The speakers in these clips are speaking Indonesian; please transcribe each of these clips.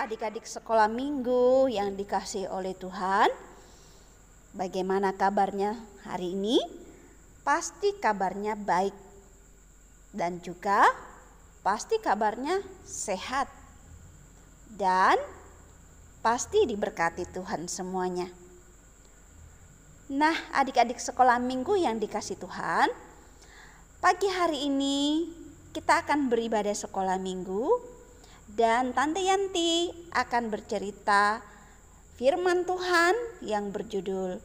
adik-adik sekolah minggu yang dikasihi oleh Tuhan. Bagaimana kabarnya hari ini? Pasti kabarnya baik dan juga pasti kabarnya sehat dan pasti diberkati Tuhan semuanya. Nah, adik-adik sekolah minggu yang dikasihi Tuhan, pagi hari ini kita akan beribadah sekolah minggu. Dan Tante Yanti akan bercerita firman Tuhan yang berjudul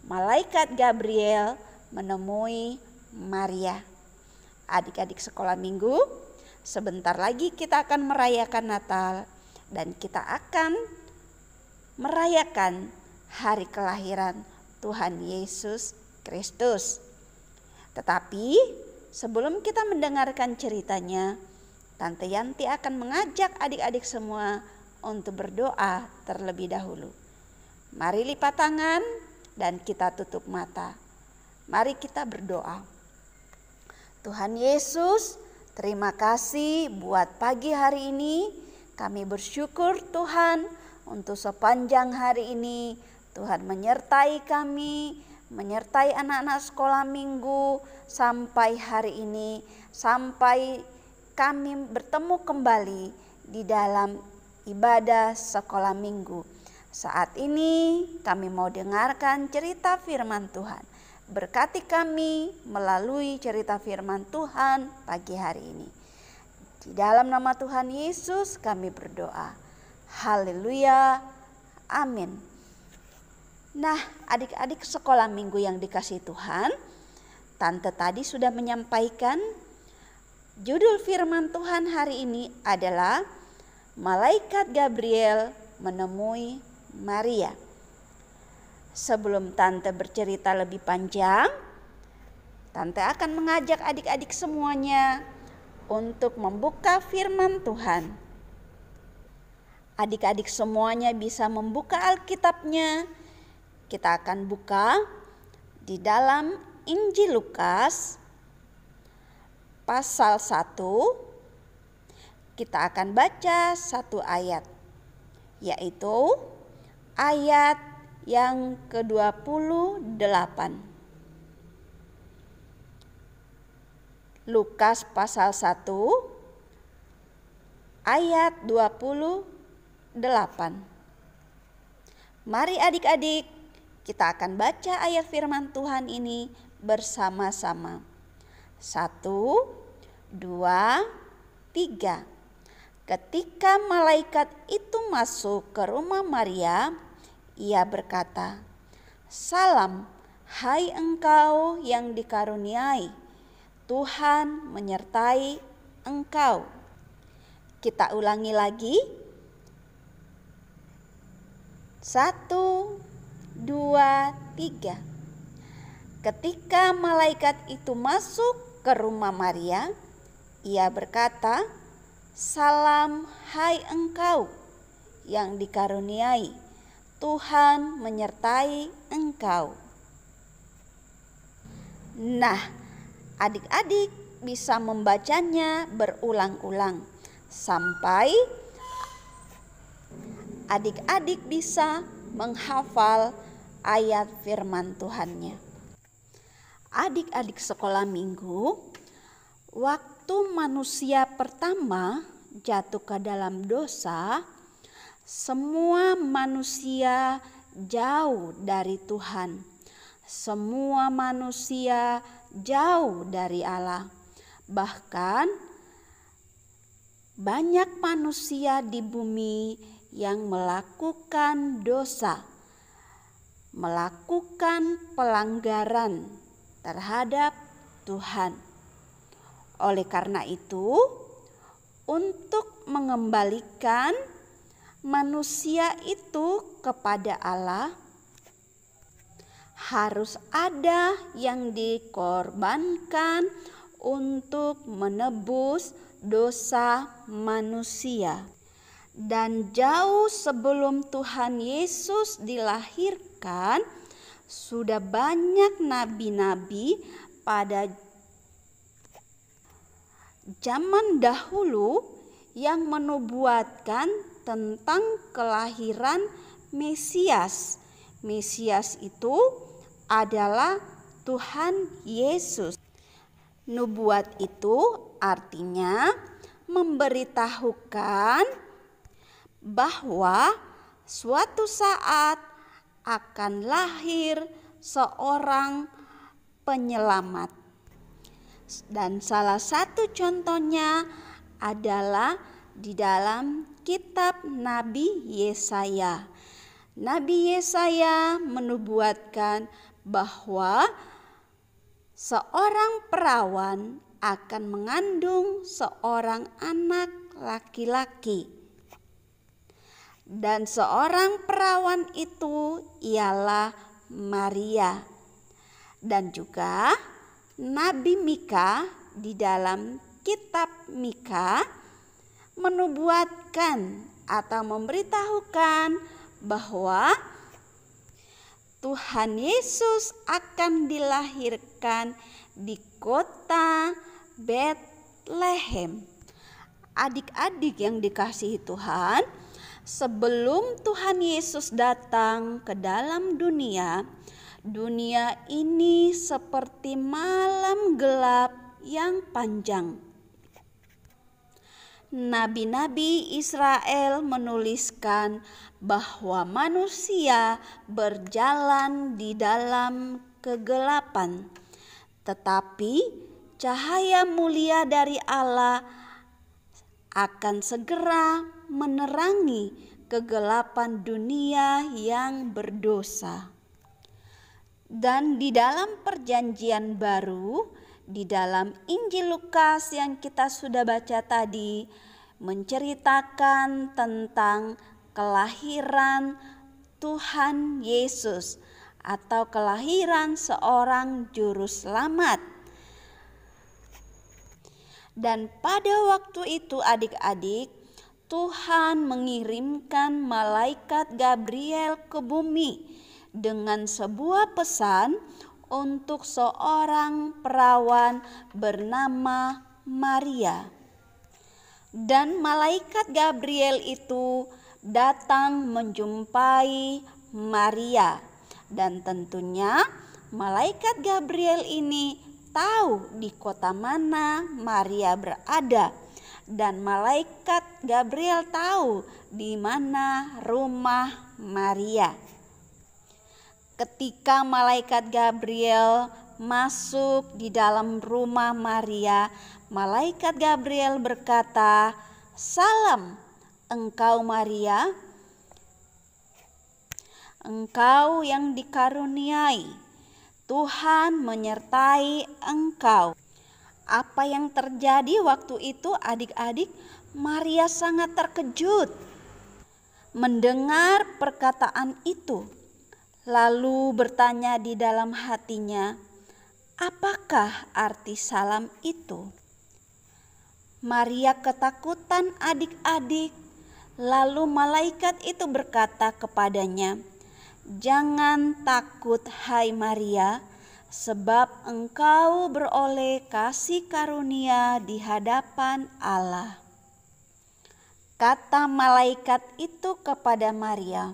Malaikat Gabriel Menemui Maria. Adik-adik sekolah minggu, sebentar lagi kita akan merayakan Natal dan kita akan merayakan hari kelahiran Tuhan Yesus Kristus. Tetapi sebelum kita mendengarkan ceritanya, Tante Yanti akan mengajak adik-adik semua untuk berdoa terlebih dahulu. Mari lipat tangan dan kita tutup mata. Mari kita berdoa. Tuhan Yesus, terima kasih buat pagi hari ini. Kami bersyukur Tuhan untuk sepanjang hari ini. Tuhan menyertai kami, menyertai anak-anak sekolah minggu sampai hari ini, sampai kami bertemu kembali di dalam ibadah sekolah minggu. Saat ini kami mau dengarkan cerita firman Tuhan. Berkati kami melalui cerita firman Tuhan pagi hari ini. Di dalam nama Tuhan Yesus kami berdoa. Haleluya. Amin. Nah, adik-adik sekolah minggu yang dikasihi Tuhan, Tante tadi sudah menyampaikan judul firman Tuhan hari ini adalah Malaikat Gabriel Menemui Maria. Sebelum Tante bercerita lebih panjang, Tante akan mengajak adik-adik semuanya untuk membuka firman Tuhan. Adik-adik semuanya bisa membuka Alkitabnya. Kita akan buka di dalam Injil Lukas pasal 1, kita akan baca satu ayat, yaitu ayat yang ke-28. Lukas pasal 1, ayat 28. Mari adik-adik, kita akan baca ayat firman Tuhan ini bersama-sama. 1, 2, 3. Ketika malaikat itu masuk ke rumah Maria, ia berkata, "Salam, hai engkau yang dikaruniai, Tuhan menyertai engkau." Kita ulangi lagi. 1, 2, 3. Ketika malaikat itu masuk ke rumah Maria, ia berkata, "Salam, hai engkau yang dikaruniai, Tuhan menyertai engkau." Nah, adik-adik bisa membacanya berulang-ulang sampai adik-adik bisa menghafal ayat firman Tuhannya. Adik-adik sekolah minggu, waktu manusia pertama jatuh ke dalam dosa, semua manusia jauh dari Tuhan. Semua manusia jauh dari Allah. Bahkan banyak manusia di bumi yang melakukan dosa, melakukan pelanggaran terhadap Tuhan. Oleh karena itu, untuk mengembalikan manusia itu kepada Allah, harus ada yang dikorbankan untuk menebus dosa manusia. Dan jauh sebelum Tuhan Yesus dilahirkan, sudah banyak nabi-nabi pada zaman dahulu yang menubuatkan tentang kelahiran Mesias. Mesias itu adalah Tuhan Yesus. Nubuat itu artinya memberitahukan bahwa suatu saat akan lahir seorang penyelamat. Dan salah satu contohnya adalah di dalam kitab Nabi Yesaya. Nabi Yesaya menubuatkan bahwa seorang perawan akan mengandung seorang anak laki-laki. Dan seorang perawan itu ialah Maria. Dan juga Nabi Mika di dalam kitab Mika menubuatkan atau memberitahukan bahwa Tuhan Yesus akan dilahirkan di kota Betlehem. Adik-adik yang dikasihi Tuhan, sebelum Tuhan Yesus datang ke dalam dunia, dunia ini seperti malam gelap yang panjang. Nabi-nabi Israel menuliskan bahwa manusia berjalan di dalam kegelapan, tetapi cahaya mulia dari Allah akan segera menerangi kegelapan dunia yang berdosa. Dan di dalam Perjanjian Baru, di dalam Injil Lukas yang kita sudah baca tadi, menceritakan tentang kelahiran Tuhan Yesus atau kelahiran seorang juru selamat. Dan pada waktu itu adik-adik, Tuhan mengirimkan malaikat Gabriel ke bumi dengan sebuah pesan untuk seorang perawan bernama Maria. Dan malaikat Gabriel itu datang menjumpai Maria. Dan tentunya malaikat Gabriel ini tahu di kota mana Maria berada. Dan malaikat Gabriel tahu di mana rumah Maria. Ketika malaikat Gabriel masuk di dalam rumah Maria, malaikat Gabriel berkata, "Salam engkau Maria, engkau yang dikaruniai, Tuhan menyertai engkau." Apa yang terjadi waktu itu adik-adik? Maria sangat terkejut mendengar perkataan itu. Lalu bertanya di dalam hatinya, apakah arti salam itu? Maria ketakutan adik-adik. Lalu malaikat itu berkata kepadanya, "Jangan takut hai Maria, sebab engkau beroleh kasih karunia di hadapan Allah." Kata malaikat itu kepada Maria,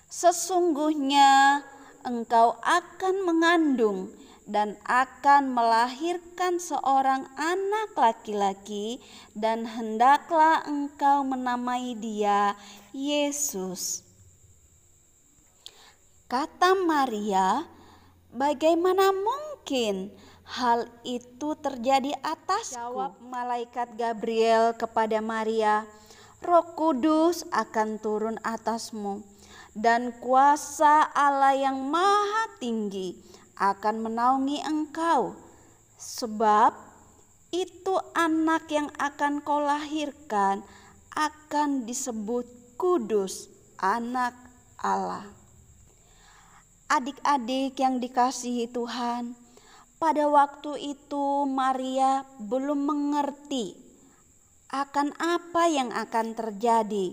"Sesungguhnya engkau akan mengandung dan akan melahirkan seorang anak laki-laki, dan hendaklah engkau menamai dia Yesus." Kata Maria, "Bagaimana mungkin hal itu terjadi atasku?" Jawab malaikat Gabriel kepada Maria, "Roh Kudus akan turun atasmu, dan kuasa Allah yang Maha Tinggi akan menaungi engkau. Sebab itu anak yang akan kau lahirkan akan disebut kudus, anak Allah." Adik-adik yang dikasihi Tuhan, pada waktu itu Maria belum mengerti akan apa yang akan terjadi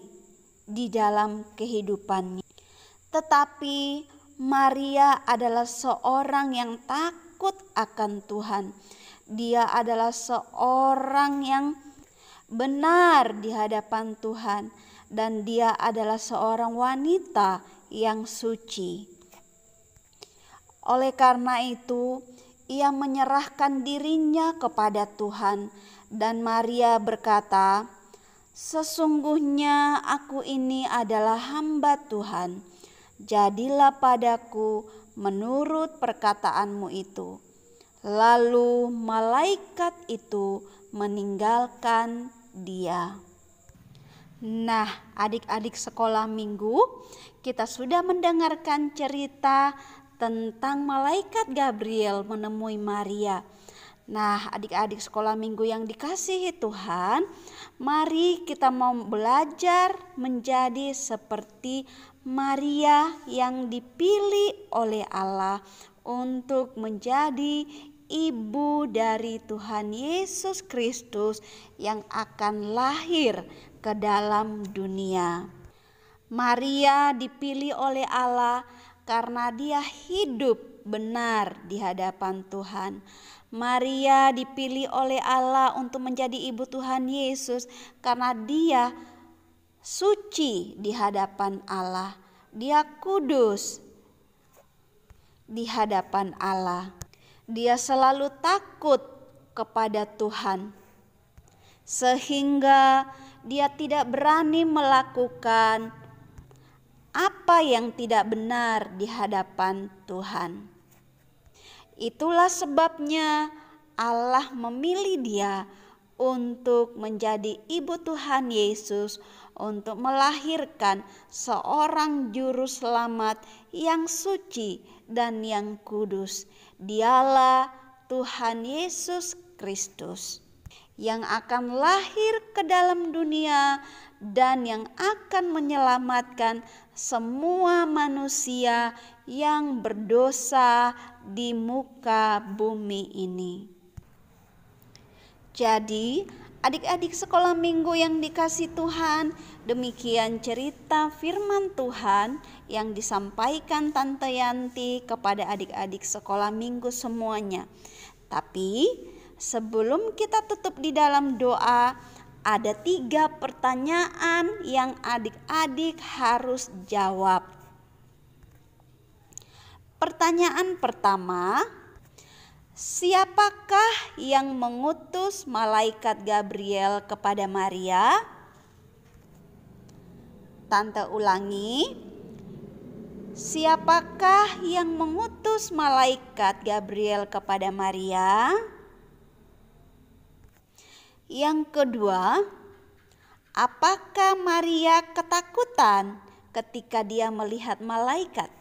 di dalam kehidupannya. Tetapi Maria adalah seorang yang takut akan Tuhan. Dia adalah seorang yang benar di hadapan Tuhan. dan dia adalah seorang wanita yang suci. Oleh karena itu, ia menyerahkan dirinya kepada Tuhan, dan Maria berkata, "Sesungguhnya aku ini adalah hamba Tuhan. Jadilah padaku menurut perkataanmu itu." Lalu malaikat itu meninggalkan dia. Nah, adik-adik sekolah minggu, kita sudah mendengarkan cerita tentang malaikat Gabriel menemui Maria. Nah, adik-adik sekolah minggu yang dikasihi Tuhan, mari kita mau belajar menjadi seperti Maria yang dipilih oleh Allah untuk menjadi ibu dari Tuhan Yesus Kristus yang akan lahir ke dalam dunia. Maria dipilih oleh Allah karena dia hidup benar di hadapan Tuhan. Maria dipilih oleh Allah untuk menjadi ibu Tuhan Yesus karena dia suci di hadapan Allah. Dia kudus di hadapan Allah. Dia selalu takut kepada Tuhan, sehingga dia tidak berani melakukan apa yang tidak benar di hadapan Tuhan. Itulah sebabnya Allah memilih dia untuk menjadi ibu Tuhan Yesus, untuk melahirkan seorang juru selamat yang suci dan yang kudus. Dialah Tuhan Yesus Kristus yang akan lahir ke dalam dunia dan yang akan menyelamatkan semua manusia yang berdosa di muka bumi ini. Jadi, adik-adik sekolah minggu yang dikasihi Tuhan, demikian cerita firman Tuhan yang disampaikan Tante Yanti kepada adik-adik sekolah minggu semuanya. Tapi sebelum kita tutup di dalam doa, ada 3 pertanyaan yang adik-adik harus jawab. Pertanyaan pertama, siapakah yang mengutus malaikat Gabriel kepada Maria? Tante ulangi, siapakah yang mengutus malaikat Gabriel kepada Maria? Yang kedua, apakah Maria ketakutan ketika dia melihat malaikat?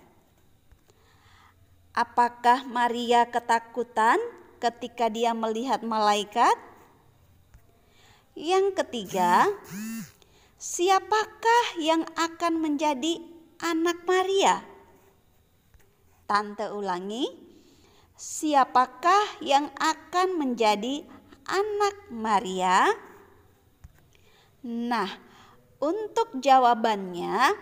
Apakah Maria ketakutan ketika dia melihat malaikat? Yang ketiga, siapakah yang akan menjadi anak Maria? Tante ulangi, siapakah yang akan menjadi anak Maria? Nah, untuk jawabannya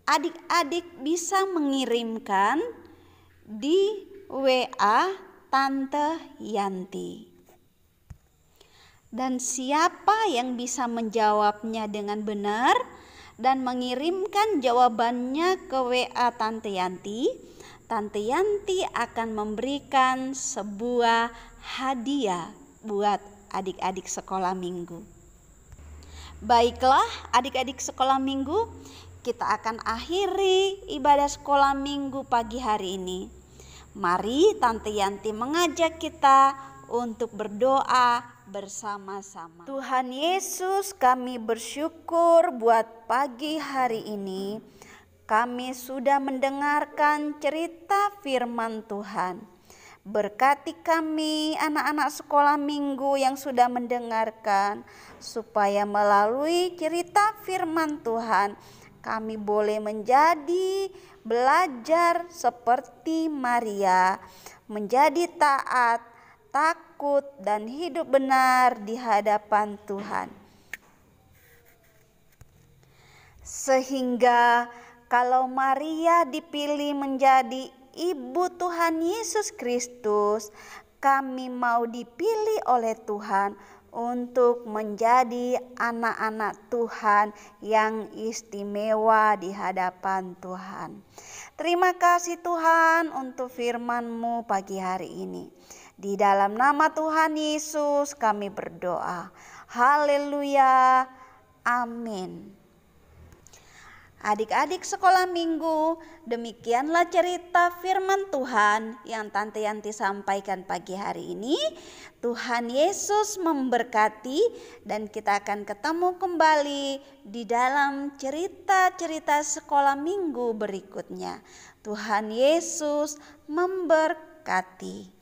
adik-adik bisa mengirimkan di WA Tante Yanti. Dan siapa yang bisa menjawabnya dengan benar dan mengirimkan jawabannya ke WA Tante Yanti akan memberikan sebuah hadiah buat adik-adik sekolah minggu. Baiklah adik-adik sekolah minggu, kita akan akhiri ibadah sekolah minggu pagi hari ini. Mari Tante Yanti mengajak kita untuk berdoa bersama-sama. Tuhan Yesus, kami bersyukur buat pagi hari ini. Kami sudah mendengarkan cerita firman Tuhan. Berkati kami anak-anak sekolah minggu yang sudah mendengarkan, supaya melalui cerita firman Tuhan kami boleh menjadi belajar seperti Maria, menjadi taat, takut, dan hidup benar di hadapan Tuhan. Sehingga kalau Maria dipilih menjadi ibu Tuhan Yesus Kristus, kami mau dipilih oleh Tuhan untuk menjadi anak-anak Tuhan yang istimewa di hadapan Tuhan. Terima kasih Tuhan untuk firman-Mu pagi hari ini. Di dalam nama Tuhan Yesus kami berdoa. Haleluya. Amin. Adik-adik sekolah minggu, demikianlah cerita firman Tuhan yang Tante Yanti sampaikan pagi hari ini. Tuhan Yesus memberkati dan kita akan ketemu kembali di dalam cerita-cerita sekolah minggu berikutnya. Tuhan Yesus memberkati.